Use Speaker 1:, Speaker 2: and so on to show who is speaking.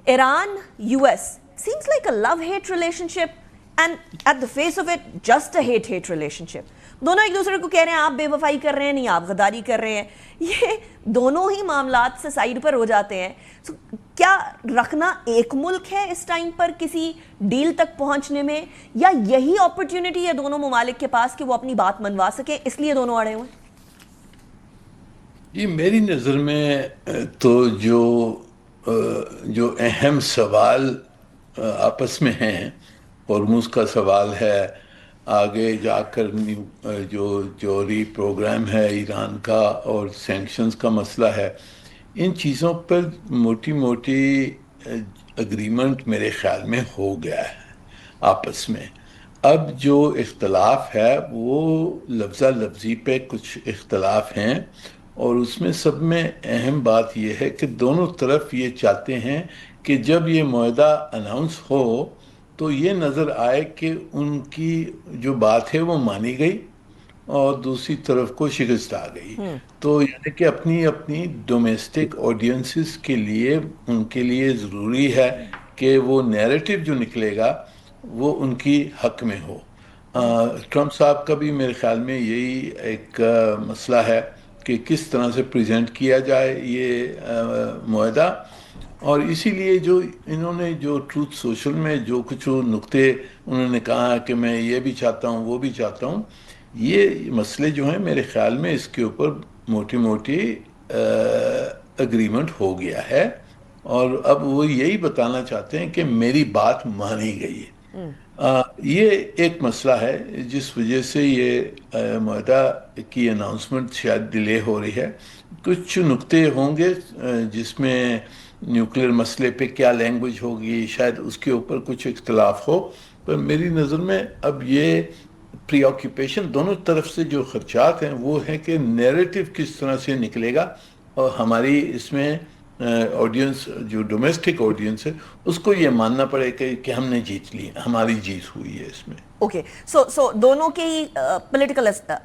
Speaker 1: Iran US seems like a love-hate relationship, and at the face of it, just a hate-hate relationship. دونوں ایک دوسرے کو کہہ رہے ہیں آپ بے وفائی کر رہے ہیں, نہیں آپ غداری کر رہے ہیں. یہ دونوں ہی معاملات سے سائڈ پر ہو جاتے ہیں. کیا رکھنا ایک ملک ہے اس ٹائم پر کسی ڈیل تک پہنچنے میں, یا یہی اپرچونٹی ہے دونوں ممالک کے پاس کہ وہ اپنی بات منوا سکیں, اس لیے دونوں اڑے ہوئے؟
Speaker 2: یہ میری نظر میں تو جو اہم سوال آپس میں ہیں, ہرمز کا سوال ہے, آگے جا کر جو جوہری پروگرام ہے ایران کا, اور سینکشنز کا مسئلہ ہے, ان چیزوں پر موٹی موٹی اگریمنٹ میرے خیال میں ہو گیا ہے آپس میں. اب جو اختلاف ہے وہ لفظہ لفظی پہ کچھ اختلاف ہیں, اور اس میں سب میں اہم بات یہ ہے کہ دونوں طرف یہ چاہتے ہیں کہ جب یہ معاہدہ اناؤنس ہو تو یہ نظر آئے کہ ان کی جو بات ہے وہ مانی گئی اور دوسری طرف کو شکست آ گئی. تو یعنی کہ اپنی اپنی ڈومیسٹک آڈینسز کے لیے ان کے لیے ضروری ہے کہ وہ نیریٹو جو نکلے گا وہ ان کی حق میں ہو. ٹرمپ صاحب کا بھی میرے خیال میں یہی ایک مسئلہ ہے کہ کس طرح سے پریزنٹ کیا جائے یہ معاہدہ, اور اسی لیے جو انہوں نے جو ٹروتھ سوشل میں جو کچھ نقطے انہوں نے کہا کہ میں یہ بھی چاہتا ہوں وہ بھی چاہتا ہوں, یہ مسئلے جو ہیں میرے خیال میں اس کے اوپر موٹی موٹی اگریمنٹ ہو گیا ہے, اور اب وہ یہی بتانا چاہتے ہیں کہ میری بات مانی گئی ہے. یہ ایک مسئلہ ہے جس وجہ سے یہ معاہدہ کی اناؤنسمنٹ شاید ڈیلے ہو رہی ہے. کچھ نقطے ہوں گے جس میں نیوکلیر مسئلے پہ کیا لینگویج ہوگی, شاید اس کے اوپر کچھ اختلاف ہو, پر میری نظر میں اب یہ پری آکیوپیشن دونوں طرف سے جو خدشات ہیں وہ ہیں کہ نیریٹو کس طرح سے نکلے گا, اور ہماری اس میں آڈینس جو ڈومیسٹک آڈینس ہے اس کو یہ ماننا پڑے کہ ہم نے جیت لی, ہماری جیت ہوئی ہے اس میں.
Speaker 1: اوکے, سو دونوں کے ہی پولیٹیکل